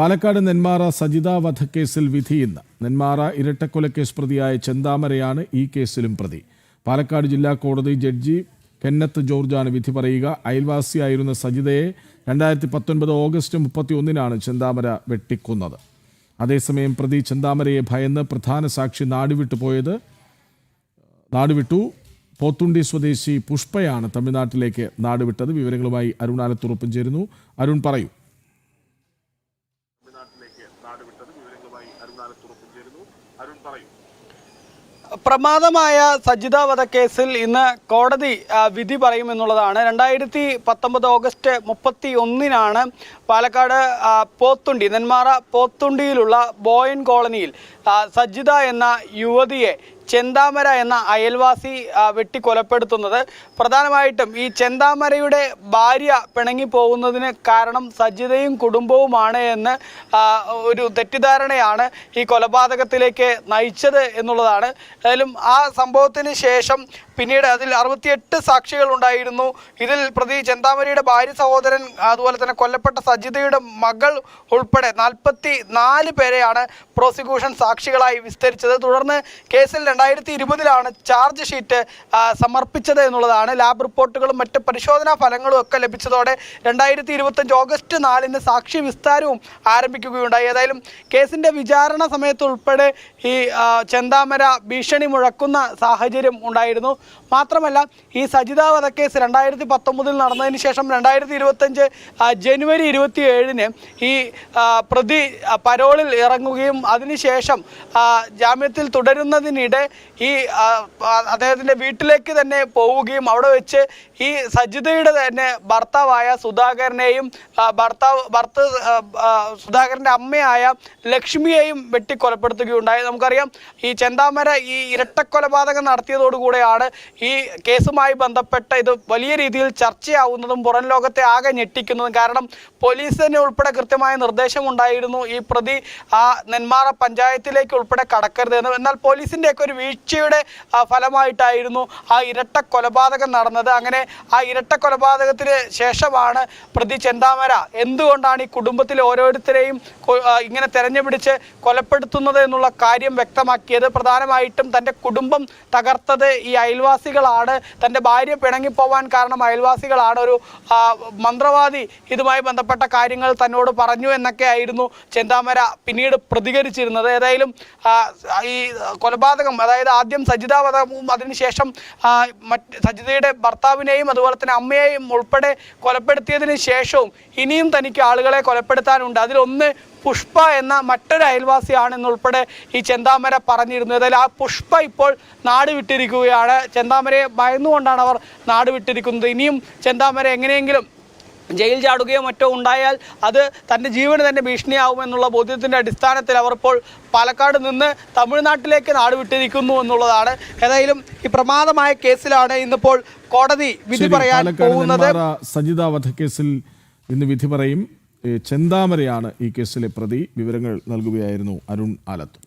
പാലക്കാട് നെന്മാറ സജിത വധക്കേസിൽ വിധി ഇന്ന്. നെന്മാറ ഇരട്ടക്കൊലക്കേസ് പ്രതിയായ ചെന്താമരയാണ് ഈ കേസിലും പ്രതി. പാലക്കാട് ജില്ലാ കോടതി ജഡ്ജി കെന്നത്ത് ജോർജാണ് വിധി പറയുക. അയൽവാസിയായിരുന്ന സജിതയെ 2019 ഓഗസ്റ്റ് 31-നാണ് ചെന്താമര വെട്ടിക്കൊന്നത്. അതേസമയം പ്രതി ചെന്താമരയെ ഭയന്ന് പ്രധാന സാക്ഷി നാടുവിട്ടു. പോത്തുണ്ടി സ്വദേശി പുഷ്പയാണ് തമിഴ്നാട്ടിലേക്ക് നാടുവിട്ടത്. വിവരങ്ങളുമായി അരുൺ ആലത്തുറപ്പും ചേരുന്നു. അരുൺ പറയൂ. പ്രമാദമായ സജിത വധക്കേസിൽ ഇന്ന് കോടതി വിധി പറയുമെന്നുള്ളതാണ്. 2019 ഓഗസ്റ്റ് 31-നാണ് പാലക്കാട് നെന്മാറ പോത്തുണ്ടിയിലുള്ള ബോയൻ കോളനിയിൽ സജിത എന്ന യുവതിയെ ചെന്താമര എന്ന അയൽവാസി വെട്ടിക്കൊലപ്പെടുത്തുന്നത്. പ്രധാനമായിട്ടും ഈ ചെന്താമരയുടെ ഭാര്യ പിണങ്ങിപ്പോകുന്നതിന് കാരണം സജിതയും കുടുംബവുമാണ് എന്ന് ഒരു തെറ്റിദ്ധാരണയാണ് ഈ കൊലപാതകത്തിലേക്ക് നയിച്ചത് എന്നുള്ളതാണ്. ഏതായാലും ആ സംഭവത്തിന് ശേഷം പിന്നീട് അതിൽ 68 സാക്ഷികൾ ഉണ്ടായിരുന്നു. ഇതിൽ പ്രതി ചെന്താമരയുടെ ഭാര്യ സഹോദരൻ, അതുപോലെ തന്നെ കൊല്ലപ്പെട്ട സജിതയുടെ മകൾ ഉൾപ്പെടെ 44 പേരെയാണ് പ്രോസിക്യൂഷൻ സാക്ഷികളായി വിസ്തരിച്ചത്. തുടർന്ന് കേസിൽ 2020-ലാണ് ചാർജ് ഷീറ്റ് സമർപ്പിച്ചത് എന്നുള്ളതാണ്. ലാബ് റിപ്പോർട്ടുകളും മറ്റ് പരിശോധനാ ഫലങ്ങളും ഒക്കെ ലഭിച്ചതോടെ 2025 ഓഗസ്റ്റ് 4-ന് സാക്ഷി വിസ്താരവും ആരംഭിക്കുകയുണ്ടായി. ഏതായാലും കേസിൻ്റെ വിചാരണ സമയത്ത് ഉൾപ്പെടെ ഈ ചെന്താമര ഭീഷണി മുഴക്കുന്ന സാഹചര്യം ഉണ്ടായിരുന്നു. മാത്രമല്ല, ഈ സജിത വധക്കേസ് 2019 നടന്നതിന് ശേഷം 2025 ജനുവരി 27-ന് ഈ പ്രതി പരോളിൽ ഇറങ്ങുകയും അതിനുശേഷം ജാമ്യത്തിൽ തുടരുന്നതിനിടെ ഈ അദ്ദേഹത്തിൻ്റെ വീട്ടിലേക്ക് തന്നെ പോവുകയും അവിടെ വെച്ച് ഈ സജിതയുടെ തന്നെ ഭർത്താവായ സുധാകരനെയും സുധാകരൻ്റെ അമ്മയായ ലക്ഷ്മിയെയും വെട്ടിക്കൊലപ്പെടുത്തുകയുണ്ടായി. നമുക്കറിയാം, ഈ ചെന്താമര ഈ ഇരട്ടക്കൊലപാതകം നടത്തിയതോടുകൂടെയാണ് ഈ കേസുമായി ബന്ധപ്പെട്ട ഇത് വലിയ രീതിയിൽ ചർച്ചയാവുന്നതും പുറം ലോകത്തെ ആകെ ഞെട്ടിക്കുന്നതും. കാരണം പോലീസിന് ഉൾപ്പെടെ കൃത്യമായ നിർദ്ദേശമുണ്ടായിരുന്നു ഈ പ്രതി നെന്മാറ പഞ്ചായത്തിലേക്ക് ഉൾപ്പെടെ കടക്കരുത് എന്ന്. എന്നാൽ പോലീസിൻ്റെയൊക്കെ ഒരു വീഴ്ചയുടെ ഫലമായിട്ടായിരുന്നു ആ ഇരട്ട കൊലപാതകം നടന്നത്. അങ്ങനെ ആ ഇരട്ട കൊലപാതകത്തിന് ശേഷമാണ് പ്രതി ചെന്താമര എന്തുകൊണ്ടാണ് ഈ കുടുംബത്തിലെ ഓരോരുത്തരെയും ഇങ്ങനെ തെരഞ്ഞുപിടിച്ച് കൊലപ്പെടുത്തുന്നത് എന്നുള്ള കാര്യം വ്യക്തമാക്കിയത്. പ്രധാനമായിട്ടും തൻ്റെ കുടുംബം തകർത്തത് ഈ അയൽവാസികളാണ്, തൻ്റെ ഭാര്യ പിണങ്ങിപ്പോവാൻ കാരണം അയൽവാസികളാണ്, ഒരു മന്ത്രവാദി ഇതുമായി ബന്ധപ്പെട്ട കാര്യങ്ങൾ തന്നോട് പറഞ്ഞു എന്നൊക്കെ ആയിരുന്നു ചെന്താമര പിന്നീട് പ്രതികരിച്ചിരുന്നത്. ഏതായാലും ഈ കൊലപാതകം, അതായത് ആദ്യം സജിത വധവും അതിനുശേഷം സജിതയുടെ ഭർത്താവിനെയും അതുപോലെ തന്നെ അമ്മയെയും ഉൾപ്പെടെ കൊലപ്പെടുത്തിയതിന് ശേഷവും ഇനിയും തനിക്ക് ആളുകളെ കൊലപ്പെടുത്താനുണ്ട്. അതിലൊന്ന് പുഷ്പ എന്ന മറ്റൊരു അയൽവാസിയാണെന്നുൾപ്പെടെ ഈ ചെന്താമര പറഞ്ഞിരുന്നു. ഏതായാലും ആ പുഷ്പ ഇപ്പോൾ നാട് വിട്ടിരിക്കുകയാണ്. ചെന്താമരയെ ഭയന്നുകൊണ്ടാണ് അവർ നാട് വിട്ടിരിക്കുന്നത്. ഇനിയും ചെന്താമര എങ്ങനെയെങ്കിലും ജയിൽ ചാടുകയോ മറ്റോ ഉണ്ടായാൽ അത് തൻ്റെ ജീവന് തന്നെ ഭീഷണിയാവുമെന്നുള്ള ബോധ്യത്തിൻ്റെ അടിസ്ഥാനത്തിൽ അവർ ഇപ്പോൾ പാലക്കാട് നിന്ന് തമിഴ്നാട്ടിലേക്ക് നാട് വിട്ടിരിക്കുന്നു എന്നുള്ളതാണ്. ഏതായാലും ഈ പ്രമാദമായ കേസിലാണ് ഇന്നിപ്പോൾ കോടതി വിധി പറയാൻ പോകുന്നത്. സജിത വധക്കേസിൽ ഇന്ന് വിധി പറയും. ചെന്താമരയാണ് ഈ കേസിലെ പ്രതി. വിവരങ്ങൾ നൽകുകയായിരുന്നു അരുൺ ആലത്ത്.